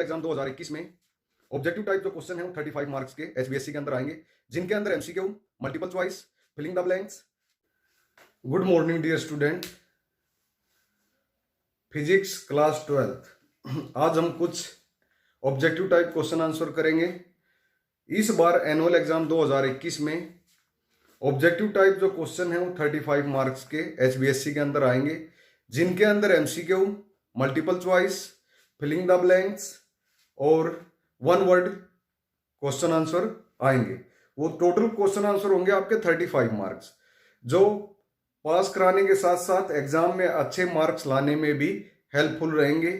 Annual exam 2021 में objective type जो question है वो 35 मार्क्स के एचबीएससी के अंदर आएंगे, जिनके अंदर MCQ, multiple choice, filling the blanks. Good morning dear student, physics class 12th। आज हम कुछ ऑब्जेक्टिव टाइप क्वेश्चन आंसर करेंगे। इस बार एनुअल एग्जाम 2021 में ऑब्जेक्टिव टाइप जो क्वेश्चन है वो 35 मार्क्स के एचबीएससी के अंदर आएंगे, जिनके अंदर MCQ, multiple choice, filling the blanks और वन वर्ड क्वेश्चन आंसर आएंगे। वो टोटल क्वेश्चन आंसर होंगे आपके 35 मार्क्स, जो पास कराने के साथ साथ एग्जाम में अच्छे मार्क्स लाने में भी हेल्पफुल रहेंगे।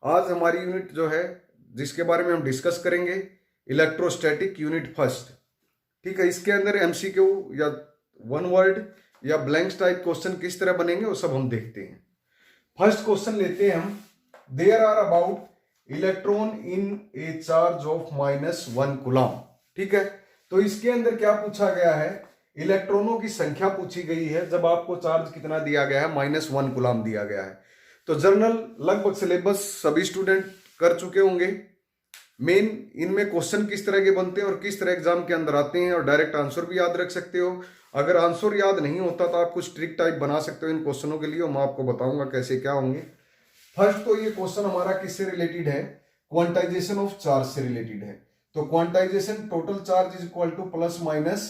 आज हमारी यूनिट जो है जिसके बारे में हम डिस्कस करेंगे, इलेक्ट्रोस्टैटिक यूनिट फर्स्ट। ठीक है, इसके अंदर एमसीक्यू या वन वर्ड या ब्लैंक्स टाइप क्वेश्चन किस तरह बनेंगे वो सब हम देखते हैं। फर्स्ट क्वेश्चन लेते हैं हम। There are about electron in a charge of -1 coulomb. ठीक है, तो इसके अंदर क्या पूछा गया है, इलेक्ट्रॉनों की संख्या पूछी गई है जब आपको चार्ज कितना दिया गया है, -1 कूलम दिया गया है। तो जर्नल लगभग सिलेबस सभी स्टूडेंट कर चुके होंगे। मेन इनमें क्वेश्चन किस तरह के बनते हैं और किस तरह एग्जाम के अंदर आते हैं, और डायरेक्ट आंसर भी याद रख सकते हो। अगर आंसर याद नहीं होता तो आप कुछ ट्रिक टाइप बना सकते हो इन क्वेश्चनों के लिए, मैं आपको बताऊंगा कैसे क्या होंगे। फर्स्ट तो ये क्वेश्चन हमारा किससे रिलेटेड है, क्वांटाइजेशन ऑफ चार्ज से रिलेटेड है। तो quantization total charge is equal to plus minus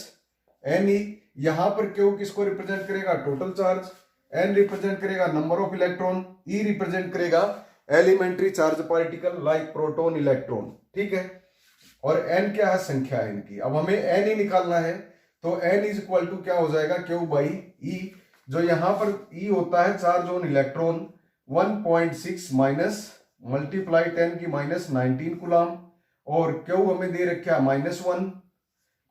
N E. यहां पर क्यू किसको रिप्रेजेंट करेगा, टोटल चार्ज, एन रिप्रेजेंट करेगा number of electron, E represent करेगा elementary charge particle like proton, electron. ठीक है, और एन क्या है, संख्या है इनकी। अब हमें एन ही निकालना है, तो एन इज इक्वल टू क्या हो जाएगा, क्यू बाई ई। जो यहां पर ई होता है charge on electron, 1.6 minus multiply 10 की -19 कूलम, और क्यू हमें दे रखा है -1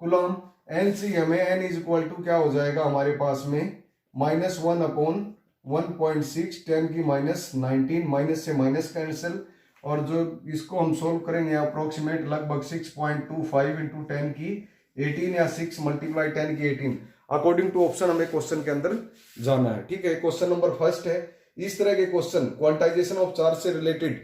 कूलम। एन सी हमें एन इज इक्वल टू क्या हो जाएगा हमारे पास में -1 अपॉन 1.6 10 की -19, माइनस से माइनस कैंसिल, और जो इसको हम सोल्व करेंगे अप्रोक्सीमेट लगभग 6.25 इंटू 10 की 18 या 6 मल्टीप्लाई 10 की 18 अकॉर्डिंग टू ऑप्शन हमें क्वेश्चन के अंदर जाना है। ठीक है, क्वेश्चन नंबर फर्स्ट है। इस तरह के क्वेश्चन क्वांटाइजेशन ऑफ चार्ज से रिलेटेड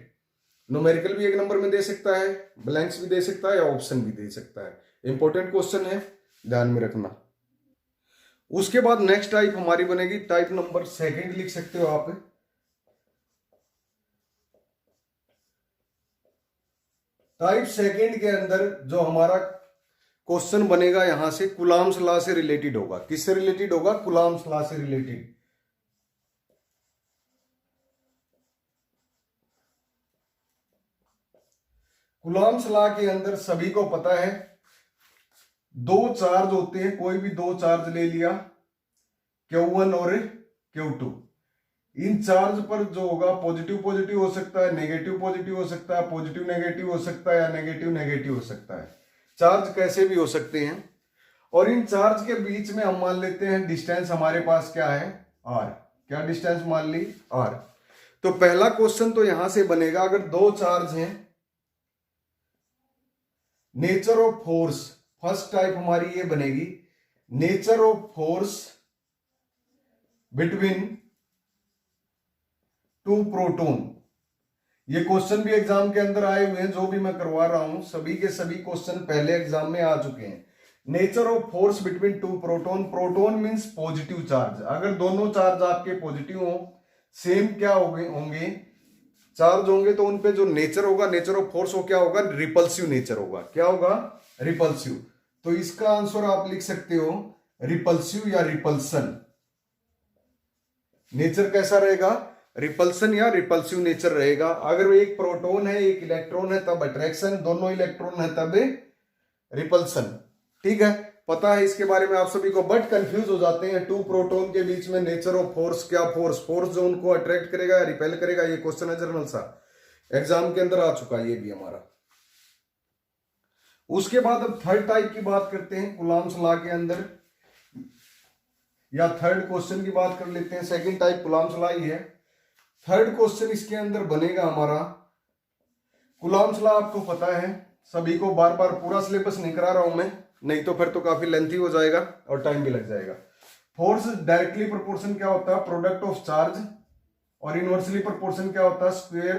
न्यूमेरिकल भी एक नंबर में दे सकता है, ब्लैंक्स भी दे सकता है या ऑप्शन भी दे सकता है। इंपॉर्टेंट क्वेश्चन है, ध्यान में रखना। उसके बाद नेक्स्ट टाइप हमारी बनेगी टाइप नंबर सेकंड, लिख सकते हो आप। टाइप सेकंड के अंदर जो हमारा क्वेश्चन बनेगा यहां से कूलम्स लॉ से रिलेटेड होगा। किससे रिलेटेड होगा, कूलम्स लॉ से रिलेटेड। कूलम्स लॉ के अंदर सभी को पता है, दो चार्ज होते हैं, कोई भी दो चार्ज ले लिया, Q1 और Q2। इन चार्ज पर जो होगा पॉजिटिव पॉजिटिव हो सकता है, नेगेटिव पॉजिटिव हो सकता है, पॉजिटिव नेगेटिव हो सकता है, या नेगेटिव नेगेटिव हो सकता है। चार्ज कैसे भी हो सकते हैं। और इन चार्ज के बीच में हम मान लेते हैं डिस्टेंस हमारे पास क्या है, R। क्या डिस्टेंस मान ली, R। तो पहला क्वेश्चन तो यहां से बनेगा, अगर दो चार्ज हैं, nature of force, first type हमारी ये बनेगी, nature of force between to proton. ये क्वेश्चन भी एग्जाम के अंदर आए हुए हैं, जो भी मैं करवा रहा हूं सभी के सभी क्वेश्चन पहले एग्जाम में आ चुके हैं। Nature of force between to proton, proton means positive charge. अगर दोनों चार्ज आपके पॉजिटिव हो, सेम क्या होंगे चार्ज होंगे, तो उनपे जो नेचर होगा, नेचर ऑफ फोर्स वो क्या होगा, रिपल्सिव नेचर होगा। क्या होगा, रिपल्सिव। तो इसका आंसर आप लिख सकते हो रिपल्सिव या रिपल्सन। नेचर कैसा रहेगा, रिपल्सन या रिपल्सिव नेचर रहेगा। अगर एक प्रोटॉन है एक इलेक्ट्रॉन है तब अट्रैक्शन, दोनों इलेक्ट्रॉन है तब रिपल्सन। ठीक है, पता है इसके बारे में आप सभी को, बट कंफ्यूज हो जाते हैं टू प्रोटॉन के बीच में नेचर ऑफ फोर्स। क्या फोर्स, फोर्स जो उनको अट्रैक्ट करेगा या रिपेल करेगा। ये क्वेश्चन है जर्नल सा, एग्जाम के अंदर आ चुका है ये भी हमारा। उसके बाद अब थर्ड टाइप की बात करते हैं कूलम्स लॉ के अंदर, या थर्ड क्वेश्चन की बात कर लेते हैं। सेकंड टाइप कूलम्स लॉ ही है। थर्ड क्वेश्चन इसके अंदर बनेगा हमारा, कूलम्स लॉ आपको पता है सभी को, बार बार पूरा सिलेबस नहीं करा रहा हूं मैं, नहीं तो फिर तो काफी लेंथी हो जाएगा और टाइम भी लग जाएगा। फोर्स डायरेक्टली प्रोपोर्शन क्या होता है, प्रोडक्ट ऑफ चार्ज, और इनवर्सली प्रोपोर्शन क्या होता है, square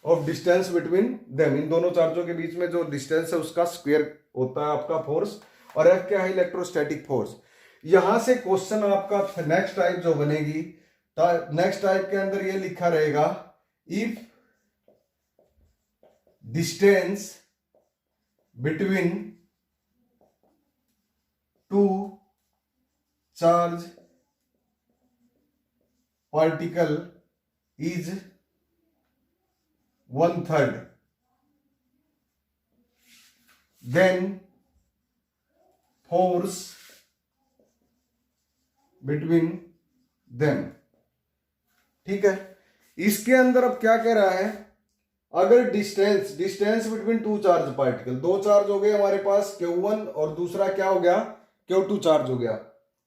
of distance between them, इन दोनों चार्जों के बीच में जो डिस्टेंस है उसका स्क्वायर होता है आपका फोर्स, और एफ क्या है, इलेक्ट्रोस्टैटिक फोर्स। यहां से क्वेश्चन आपका नेक्स्ट टाइप जो बनेगी, नेक्स्ट टाइप के अंदर ये लिखा रहेगा, if distance between two charge particle is 1/3, then force between them. ठीक है, इसके अंदर अब क्या कह रहा है, अगर distance between two charge particle, दो चार्ज हो गए हमारे पास, Q1 और दूसरा क्या हो गया, Q2 चार्ज हो गया,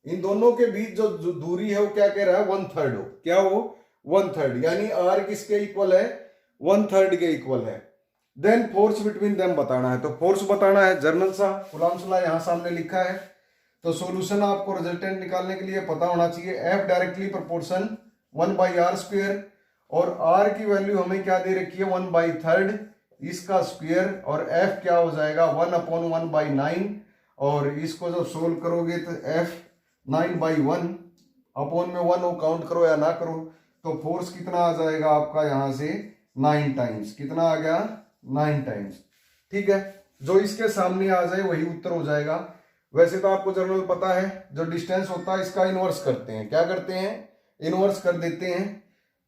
इन दोनों के बीच जो दूरी है वो क्या कह रहा है, 1/3 हो, क्या हो 1/3, यानी R किसके इक्वल है, 1/3 के इक्वल है। देन फोर्स बिटवीन देम बताना है, तो फोर्स बताना है जर्नल सा, कूलम्ब्स लॉ यहां सामने लिखा है। तो सॉल्यूशन आपको रिजल्टेंट निकालने के लिए पता होना चाहिए, F डायरेक्टली प्रोपोर्शन 1/r², और R की वैल्यू हमें क्या दे रखी है, 1/3 इसका स्क्वायर, और F क्या हो जाएगा 1/1/9, और इसको जब सोल्व करोगे तो F 9/1 अपॉन में 1 हो, काउंट करो या ना करो, तो फोर्स कितना आ जाएगा आपका यहां से 9 टाइम्स, कितना आ गया 9 टाइम्स। ठीक है, जो इसके सामने आ जाए वही उत्तर हो जाएगा। वैसे तो आपको जर्नल पता है, जो डिस्टेंस होता है इसका इनवर्स करते हैं, क्या करते हैं, इनवर्स कर देते हैं,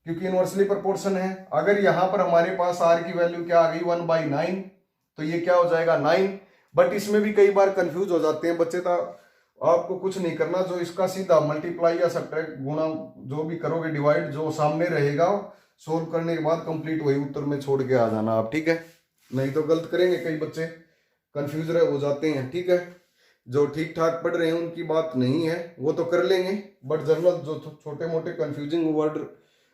क्योंकि इनवर्सली प्रोपोर्शन है। अगर यहां पर हमारे पास R की वैल्यू क्या आ गई 1/9, तो ये क्या हो जाएगा 9, बट इसमें भी कई बार कंफ्यूज हो जाते हैं बच्चे, तो आपको कुछ नहीं करना, जो इसका सीधा मल्टीप्लाई या सब्ट्रैक्ट गुणा जो भी करोगे, डिवाइड जो सामने रहेगा, सोल्व करने के बाद कंप्लीट वही उत्तर में छोड़ के आ जाना आप। ठीक है, नहीं तो गलत करेंगे, कई बच्चे कंफ्यूज हो जाते हैं। ठीक है, जो ठीक ठाक पढ़ रहे हैं उनकी बात नहीं है, वो तो कर लेंगे, बट जर्नल जो छोटे मोटे कंफ्यूजिंग वर्ड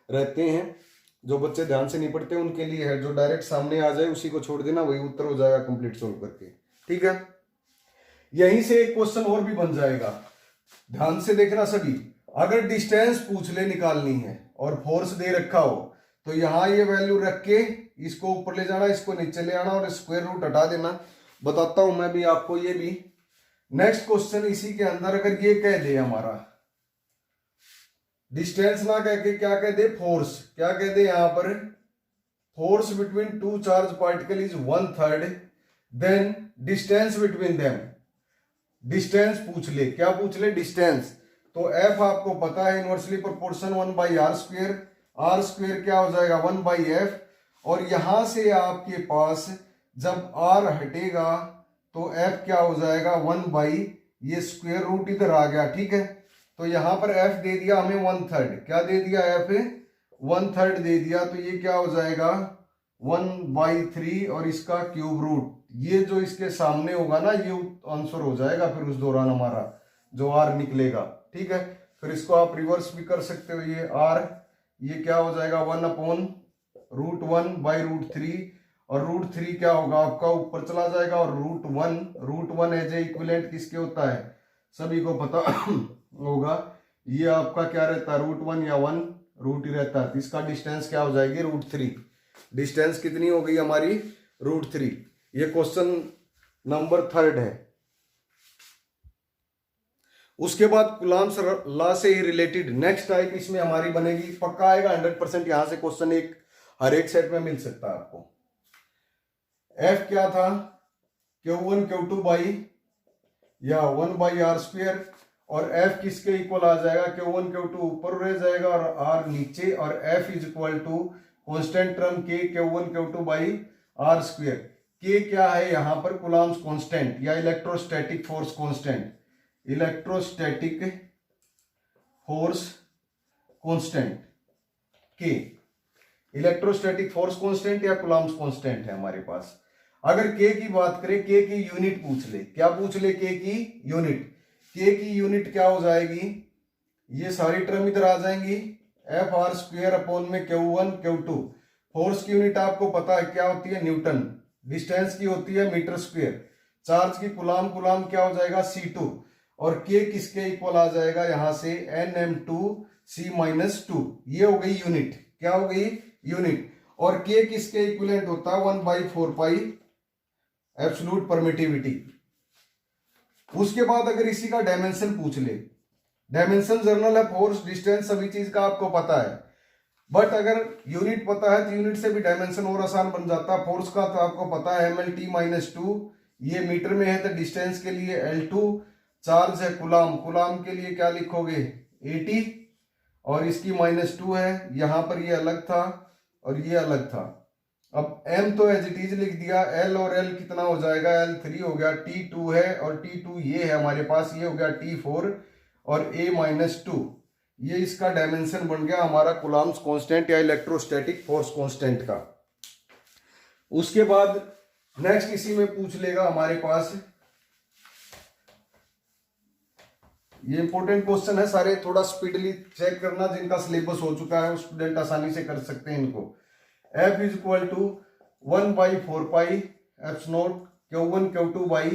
रहते हैं, जो बच्चे ध्यान से नहीं पढ़ते उनके लिए है, जो डायरेक्ट सामने आ जाए उसी को छोड़ देना, वही उत्तर हो जाएगा कंप्लीट सोल्व करके। ठीक है, यहीं से एक क्वेश्चन और भी बन जाएगा, ध्यान से देखना सभी। अगर डिस्टेंस पूछ ले निकालनी है और फोर्स दे रखा हो, तो यहां ये वैल्यू रख के इसको ऊपर ले जाना, इसको नीचे ले आना और स्क्वायर रूट हटा देना। बताता हूं मैं भी आपको ये भी। नेक्स्ट क्वेश्चन इसी के अंदर अगर ये कह दे हमारा, डिस्टेंस ना कह के क्या कह दे, फोर्स, क्या कह दे यहां पर, force between two charge particle is 1/3, then distance between them, distance पूछ ले, क्या पूछ ले, डिस्टेंस। तो F आपको पता है इनवर्सली प्रोपोर्शन 1/r², r² क्या हो जाएगा 1/f, और यहां से आपके पास जब R हटेगा तो F क्या हो जाएगा 1/ ये स्क्वायर रूट इधर आ गया। ठीक है, तो यहां पर F दे दिया हमें 1/3, क्या दे दिया F 1/3 दे दिया, तो ये क्या हो जाएगा 1/3 और इसका क्यूब रूट, ये जो इसके सामने होगा ना ये आंसर हो जाएगा फिर उस दौरान हमारा जो R निकलेगा। ठीक है, फिर इसको आप रिवर्स भी कर सकते हो, ये R ये क्या हो जाएगा 1/√1/√3, और √3 क्या होगा आपका ऊपर चला जाएगा, और √1 एज ए इक्विवेलेंट किसके होता है, सभी को पता होगा, ये आपका क्या रहता है √1 या 1 रूट ही रहता है, इसका डिस्टेंस क्या हो जाएगी √3, डिस्टेंस कितनी हो गई हमारी √3। ये क्वेश्चन नंबर 3 है। उसके बाद कूलम्ब्स लॉ से ही रिलेटेड नेक्स्ट टाइप इसमें हमारी बनेगी, पक्का आएगा 100%, यहां से क्वेश्चन एक हर एक सेट में मिल सकता है आपको। F क्या था, Q1 Q2 बाई या 1/r², और F किसके इक्वल आ जाएगा, Q1 Q2 ऊपर रह जाएगा और R नीचे, और F is equal to constant term K Q1 Q2 by r²। K क्या है यहां पर, कूलम्ब्स कांस्टेंट या electrostatic force constant, electrostatic force constant K, electrostatic force constant या कूलम्ब्स कांस्टेंट है हमारे पास। अगर K की बात करें, K की यूनिट पूछ ले, क्या पूछ ले, K की यूनिट, K की यूनिट क्या हो जाएगी, ये सारी टर्म इधर आ जाएंगी, Fr² अपॉन में Q1 Q2। फोर्स की यूनिट आपको पता है क्या होती है, न्यूटन, डिस्टेंस की होती है मीटर स्क्वायर, चार्ज की कुलाम क्या हो जाएगा C2, और K किसके इक्वल आ जाएगा यहां से Nm2 C-2, ये हो गई यूनिट, क्या हो गई यूनिट। और के किसके इक्विवेलेंट होता है 1/4 एब्सोल्यूट परमिटिविटी। उसके बाद अगर इसी का डायमेंशन पूछ ले, डायमेंशन जर्नल है, फोर्स डिस्टेंस सभी चीज का आपको पता है, बट अगर यूनिट पता है तो यूनिट से भी डायमेंशन और आसान बन जाता है। फोर्स का तो आपको पता है mlt-2, ये मीटर में है तो डिस्टेंस के लिए L2, चार्ज है कुलाम, कुलाम के लिए क्या लिखोगे 80, और इसकी -2 है, यहां पर ये अलग था और ये अलग था। अब m तो एज इट इज लिख दिया, l और l कितना हो जाएगा, l3 हो गया, t2 है और t2 ये है हमारे पास, ये हो गया t4 और a-2, ये इसका डायमेंशन बन गया हमारा कूलम्ब्स कांस्टेंट या इलेक्ट्रोस्टैटिक फोर्स कांस्टेंट का। उसके बाद नेक्स्ट इसी में पूछ लेगा हमारे पास, ये इंपॉर्टेंट क्वेश्चन है सारे, थोड़ा स्पीडली चेक करना, जिनका सिलेबस हो चुका है वो स्टूडेंट आसानी से कर सकते हैं इनको। F is equal to 1/4 epsilon Q1 Q2 by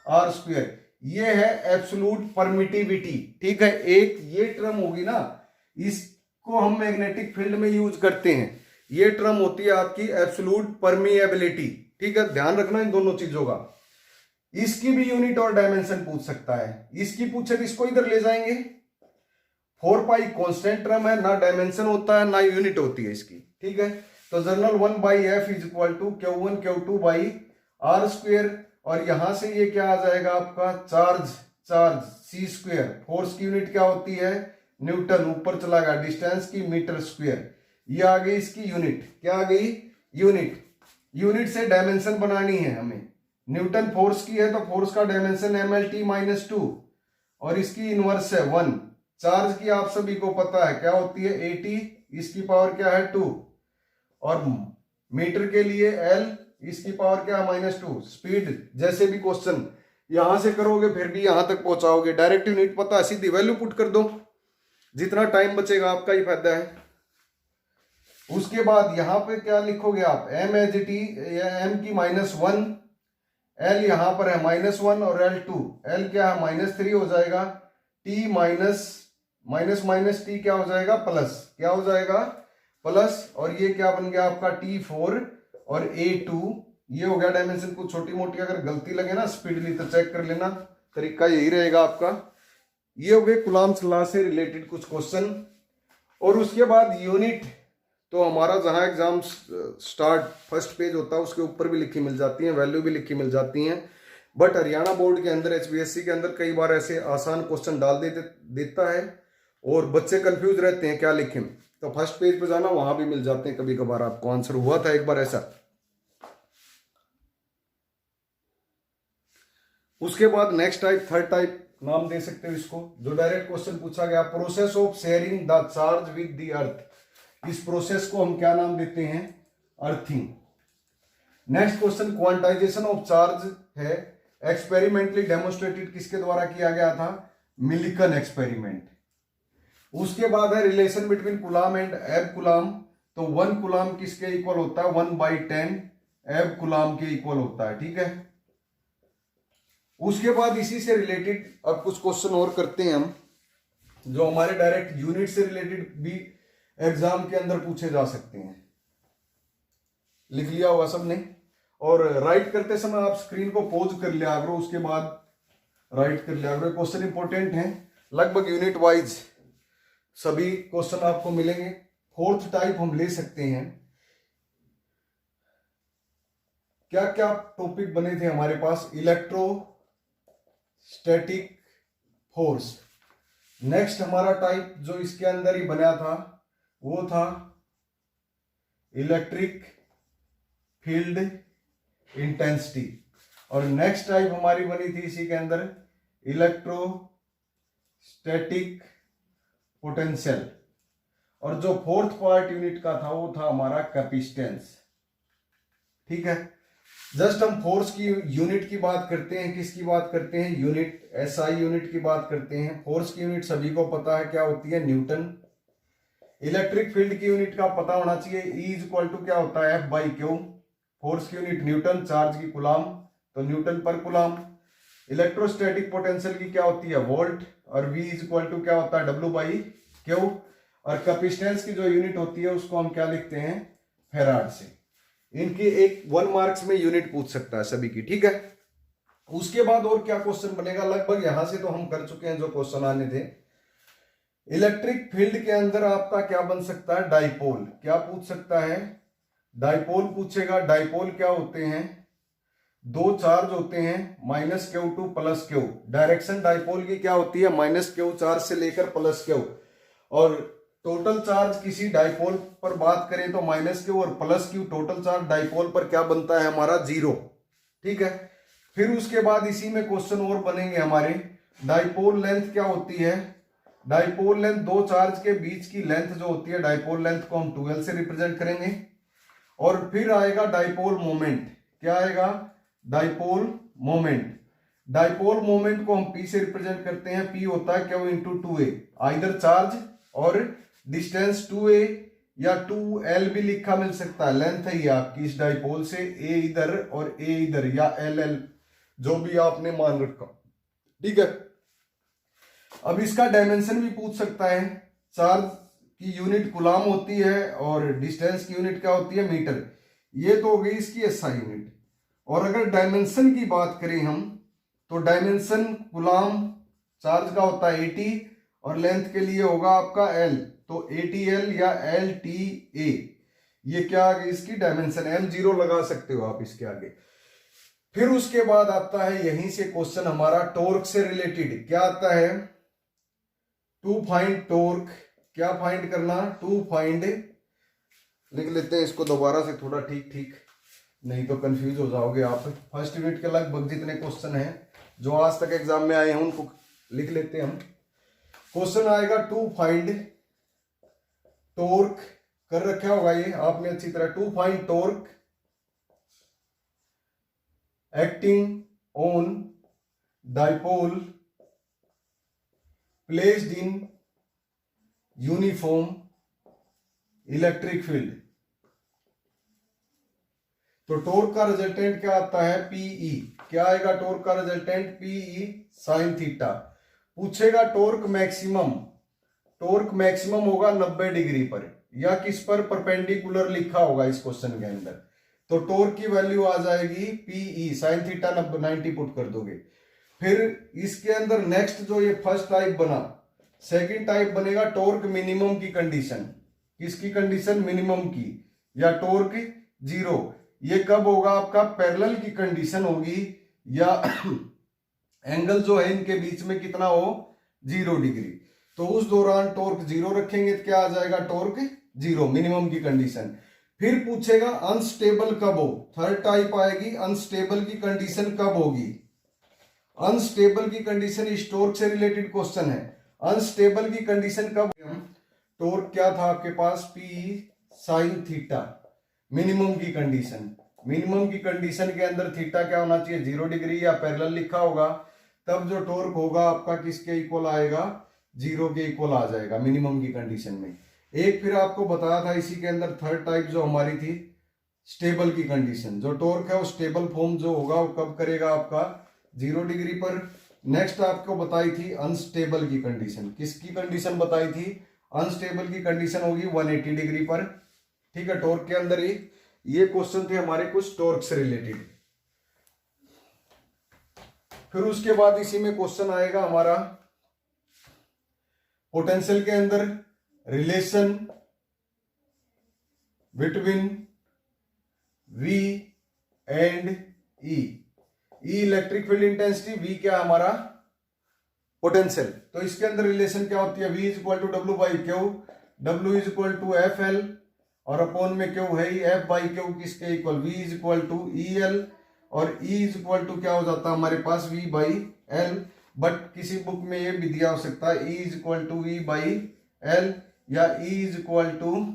R square, ये है एब्सोल्यूट परमिटिविटी। ठीक है, एक ये टर्म होगी ना, इसको हम मैग्नेटिक फील्ड में यूज करते हैं, ये टर्म होती है आपकी एब्सोल्यूट परमिएबिलिटी। ठीक है, ध्यान रखना इन दोनों चीजों का। इसकी भी यूनिट और डायमेंशन पूछ सकता है, इसकी पूछे तो इसको इधर ले जाएंगे, 4 कांस्टेंट टर्म है, ना डायमेंशन होता है ना यूनिट होती है इसकी। ठीक है, तो general 1/F is equal to Q1 Q2 by R square, और यहां से ये क्या आ जाएगा आपका charge, charge C square, force की यूनिट क्या होती है न्यूटन, ऊपर चला गया, डिस्टेंस की मीटर स्क्वायर, ये आ गई इसकी यूनिट, क्या आ गई यूनिट। यूनिट से डायमेंशन बनानी है हमें, न्यूटन फोर्स की है तो फोर्स का डायमेंशन mlt-2 और इसकी इनवर्स है 1। चार्ज की आप सभी को पता है क्या होती है 80, इसकी पावर क्या है 2, और मीटर के लिए L, इसकी पावर क्या है -2। स्पीड जैसे भी क्वेश्चन यहां से करोगे फिर भी यहां तक पहुंचाओगे, डायरेक्ट यूनिट पता है, सीधी वैल्यू पुट कर दो, जितना टाइम बचेगा आपका ही फायदा है। उसके बाद यहां पे क्या लिखोगे आप m एज टी, m की -1, L यहां पर है -1 और L2, L क्या है -3 हो जाएगा, t माइनस t क्या हो जाएगा प्लस, क्या हो जाएगा प्लस, और ये क्या बन गया आपका T4 और A2, ये हो गया डायमेंशन। कुछ छोटी मोटी अगर गलती लगे ना स्पीडली तो चेक कर लेना, तरीका यही रहेगा आपका। ये हो गए कूलम्ब्स लॉ से रिलेटेड कुछ क्वेश्चन। और उसके बाद यूनिट तो हमारा जहां एग्जाम स्टार्ट फर्स्ट पेज होता है उसके ऊपर भी लिखी मिल जाती है, वैल्यू भी लिखी मिल जाती हैं, बट हरियाणा बोर्ड के अंदर HPSC के अंदर कई बार ऐसे आसान क्वेश्चन डाल देता है और बच्चे कंफ्यूज रहते हैं क्या लिखें, तो फर्स्ट पेज पे जाना, वहां भी मिल जाते हैं कभी कभार आपको आंसर। हुआ था एक बार ऐसा। उसके बाद नेक्स्ट टाइप, थर्ड टाइप नाम दे सकते हो इसको, जो डायरेक्ट क्वेश्चन पूछा गया, process of sharing the charge with the earth. इस प्रोसेस को हम क्या नाम देते हैं, earthing. Next question quantization of charge है, एक्सपेरिमेंटली डेमोन्स्ट्रेटेड किसके द्वारा किया गया था, मिल्कन एक्सपेरिमेंट। उसके बाद है रिलेशन बिटवीन कूलाम एंड एब कूलाम, तो 1 कूलाम किसके इक्वल होता है 1/10 एब कूलाम के इक्वल होता है। ठीक है, उसके बाद इसी से रिलेटेड अब कुछ क्वेश्चन और करते हैं हम, जो हमारे डायरेक्ट यूनिट से रिलेटेड भी एग्जाम के अंदर पूछे जा सकते हैं। लिख लिया होगा सबने, और राइट करते समय आप स्क्रीन को पॉज कर लिया करो, उसके बाद राइट कर लिया करो। क्वेश्चन इंपॉर्टेंट है, लगभग यूनिट वाइज सभी क्वेश्चन आपको मिलेंगे। फोर्थ टाइप हम ले सकते हैं, क्या क्या टॉपिक बने थे हमारे पास, इलेक्ट्रोस्टैटिक फोर्स। नेक्स्ट हमारा टाइप जो इसके अंदर ही बना था वो था इलेक्ट्रिक फील्ड इंटेंसिटी, और नेक्स्ट टाइप हमारी बनी थी इसी के अंदर इलेक्ट्रोस्टैटिक पोटेंशियल, और जो फोर्थ पार्ट यूनिट का था वो था हमारा कैपेसिटेंस। ठीक है, जस्ट हम फोर्स की यूनिट की बात करते हैं, किसकी बात करते हैं, यूनिट SI यूनिट की बात करते हैं। फोर्स की यूनिट सभी को पता है क्या होती है, न्यूटन। इलेक्ट्रिक फील्ड की यूनिट का पता होना चाहिए, E इज इक्वल टू क्या होता है F/Q। फोर्स की यूनिट न्यूटन, चार्ज की कूलाम, तो न्यूटन पर कूलाम। इलेक्ट्रोस्टैटिक पोटेंशियल की क्या होती है वोल्ट, और V इज इक्वल टू क्या होता है W/Q। और कैपेसिटेंस की जो यूनिट होती है उसको हम क्या लिखते हैं फेराड से। इनकी एक 1 मार्क्स में यूनिट पूछ सकता है सभी की, ठीक है। उसके बाद और क्या क्वेश्चन बनेगा, लगभग यहां से तो हम कर चुके हैं जो क्वेश्चन आने थे। इलेक्ट्रिक फील्ड के अंदर आपका क्या बन सकता है, डाइपोल। क्या पूछ सकता है, डाइपोल पूछेगा। डाइपोल क्या होते हैं, दो चार्ज होते हैं -q to +q। Direction dipole की क्या होती है, -q चार्ज से लेकर +q। और टोटल चार्ज किसी डाइपोल पर बात करें तो -q और +q टोटल चार्ज डाइपोल पर क्या बनता है हमारा, 0, ठीक है। फिर उसके बाद इसी में क्वेश्चन और बनेंगे हमारे, डाइपोल लेंथ क्या होती है। डाइपोल लेंथ, दो चार्ज के बीच की लेंथ जो होती है, डाइपोल लेंथ को हम 2l से रिप्रेजेंट करेंगे। और फिर आएगा डाइपोल मोमेंट। क्या आएगा, डाइपोल मोमेंट। डाइपोल मोमेंट को हम P से रिप्रेजेंट करते हैं। P होता है Q into 2a, either charge और डिस्टेंस 2a या 2l भी लिखा मिल सकता है। लेंथ है ये आपकी इस डाइपोल से, a इधर और a इधर, या l जो भी आपने मान रखा, ठीक है। अब इसका डायमेंशन भी पूछ सकता है। चार्ज की यूनिट कूलाम होती है और डिस्टेंस की यूनिट क्या होती है, मीटर। ये तो हो गई इसकी SI यूनिट। और अगर डायमेंशन की बात करें हम, तो डायमेंशन कूलाम चार्ज का होता है 80 और लेंथ के लिए होगा आपका L, तो 80L या LTA। ये क्या आ गई इसकी डायमेंशन, M0 लगा सकते हो आप इसके आगे। फिर उसके बाद आता है यहीं से क्वेश्चन हमारा टॉर्क से रिलेटेड। क्या आता है, टू फाइंड टॉर्क। क्या फाइंड करना, टू फाइंड, लिख लेते हैं इसको दोबारा से थोड़ा ठीक ठीक, नहीं तो कंफ्यूज हो जाओगे आप। फर्स्ट यूनिट के लगभग जितने क्वेश्चन हैं जो आज तक एग्जाम में आए हैं उनको लिख लेते हैं हम। क्वेश्चन आएगा टू फाइंड टॉर्क, कर रखा होगा ये आपने अच्छी तरह। To find torque acting on dipole placed in uniform electric field. तो टॉर्क का रिजल्टेंट क्या आता है, PE। क्या आएगा टॉर्क का रिजल्टेंट, PE sin थीटा। पूछेगा टॉर्क मैक्सिमम। टॉर्क मैक्सिमम होगा 90 डिग्री पर, या किस पर, परपेंडिकुलर लिखा होगा इस क्वेश्चन के अंदर। तो टॉर्क की वैल्यू आ जाएगी PE sin थीटा 90 पुट कर दोगे। फिर इसके अंदर नेक्स्ट जो ये फर्स्ट टाइप बना, सेकंड टाइप बनेगा टॉर्क मिनिमम की कंडीशन। किसकी कंडीशन, मिनिमम की, या टॉर्क 0। ये कब होगा आपका, पैरेलल की कंडीशन होगी, या एंगल जो है इनके बीच में कितना हो, 0 डिग्री। तो उस दौरान टॉर्क 0 रखेंगे तो क्या आ जाएगा, टॉर्क 0, मिनिमम की कंडीशन। फिर पूछेगा अनस्टेबल कब हो, थर्ड टाइप आएगी, अनस्टेबल की कंडीशन कब होगी। अनस्टेबल की कंडीशन इस टॉर्क से रिलेटेड क्वेश्चन है। अनस्टेबल की कंडीशन कब, टॉर्क क्या था आपके पास, PE sin थीटा, मिनिमम की कंडीशन। मिनिमम की कंडीशन के अंदर थीटा क्या होना चाहिए, 0 डिग्री या पैरेलल लिखा होगा, तब जो टॉर्क होगा आपका किसके इक्वल आएगा, 0 के इक्वल आ जाएगा मिनिमम की कंडीशन में। एक फिर आपको बताया था इसी के अंदर थर्ड टाइप जो हमारी थी, स्टेबल की कंडीशन। जो टॉर्क है वो स्टेबल फॉर्म जो होगा वो कब करेगा आपका, 0 डिग्री पर। नेक्स्ट आपको बताई थी अनस्टेबल की कंडीशन। किसकी कंडीशन बताई थी, अनस्टेबल की कंडीशन होगी 180 डिग्री पर, ठीक है। टॉर्क के अंदर ही ये क्वेश्चन थे हमारे कुछ टॉर्क से रिलेटेड। फिर उसके बाद इसी में क्वेश्चन आएगा हमारा पोटेंशियल के अंदर relation between V and E। E electric field intensity, V क्या हमारा पोटेंशियल। तो इसके अंदर रिलेशन क्या होती है, V is equal to W/Q, W is equal to FL और अपॉन में Q है ही, F/Q किसके इक्वल, V is equal to EL और E इज इक्वल टू क्या हो जाता है हमारे पास, V/L। बट किसी बुक में ये भी दिया हो सकता है, E is equal to V/L या E इज इक्वल टू,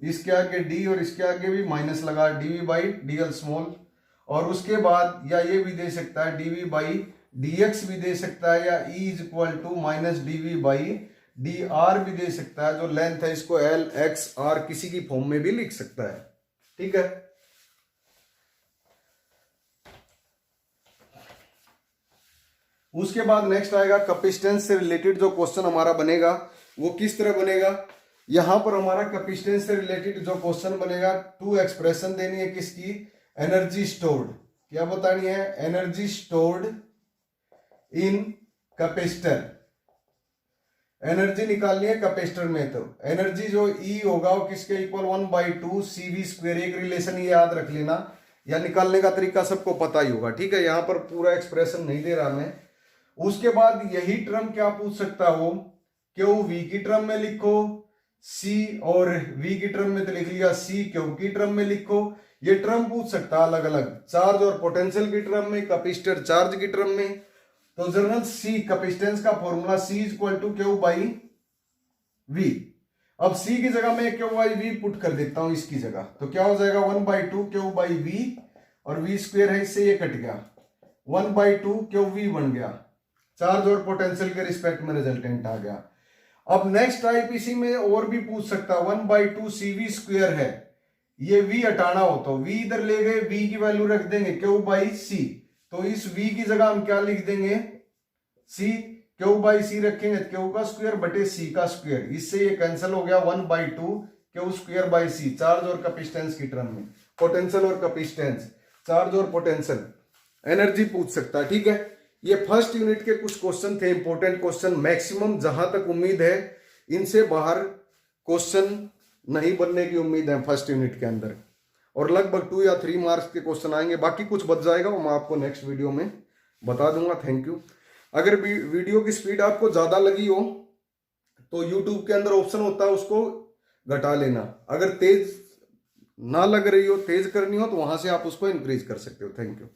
इसके आगे D और इसके आगे भी माइनस लगा, dV/dl स्मॉल। और उसके बाद या ये भी दे सकता है dV/dx भी दे सकता है, या E is equal to -dV/dr भी दे सकता है। जो लेंथ है इसको L, X, R किसी की फॉर्म में भी लिख सकता है, ठीक है। उसके बाद नेक्स्ट आएगा कैपेसिटेंस से रिलेटेड जो क्वेश्चन हमारा बनेगा वो किस तरह बनेगा। यहां पर हमारा कैपेसिटेंस से रिलेटेड जो क्वेश्चन बनेगा, 2 एक्सप्रेशन देनी है किसकी, एनर्जी स्टोर्ड, क्या बतानी है, energy stored in capacitor, energy निकालनी है कैपेसिटर में। तो एनर्जी जो ई होगा वो किसके इक्वल 1/2 CV², एक रिलेशन ये याद रख लेना, या निकालने का तरीका सबको पता ही होगा, ठीक है। यहां पर पूरा एक्सप्रेशन नहीं दे रहा मैं। उसके बाद यही टर्म क्या पूछ सकता हो, क्यू वी की टर्म में लिखो, सी और वी की टर्म में तो लिख लिया, सी क्यू की टर्म में लिखो, ये टर्म पूछ सकता है अलग अलग, चार्ज और पोटेंशियल की टर्म में, कैपेसिटर चार्ज की टर्म में। तो जनरल सी कैपेसिटेंस का formula C equal to Q by V. अब C की जगह मैं क्यू बाई वी पुट कर देता हूं इसकी जगह, तो क्या हो जाएगा 1/2 क्यू बाई वी, और V² है इससे ये कट गया, 1/2 क्यू वी बन गया, चार्ज और पोटेंशियल के रिस्पेक्ट में रिजल्टेंट आ गया। अब नेक्स्ट टाइप इसी में और भी पूछ सकता है, 1/2 CV² है, ये V हटाना हो तो V इधर ले गए, V की वैल्यू रख देंगे क्यू बाई सी, तो इस V की जगह हम क्या लिख देंगे, C, क्यू बाई सी रखेंगे क्यू का स्क्वायर बटे C का स्क्वायर, इससे ये कैंसिल हो गया, 1/2 क्यू² बाई सी, चार्ज और कैपेसिटेंस की टर्म में, पोटेंशियल और कैपेसिटेंस, चार्ज और पोटेंशियल, एनर्जी पूछ सकता है, ठीक है। ये फर्स्ट यूनिट के कुछ क्वेश्चन थे, इंपॉर्टेंट क्वेश्चन, मैक्सिमम जहां तक उम्मीद है इनसे बाहर क्वेश्चन नहीं बनने की उम्मीद है फर्स्ट यूनिट के अंदर, और लगभग 2 या 3 मार्क्स के क्वेश्चन आएंगे, बाकी कुछ बच जाएगा वो मैं आपको नेक्स्ट वीडियो में बता दूंगा। Thank you. अगर वीडियो की स्पीड आपको ज्यादा लगी हो तो यूट्यूब के अंदर ऑप्शन होता है उसको घटा लेना, अगर तेज ना लग रही हो, तेज करनी हो, तो वहां से आप उसको इंक्रीज कर सकते हो। Thank you.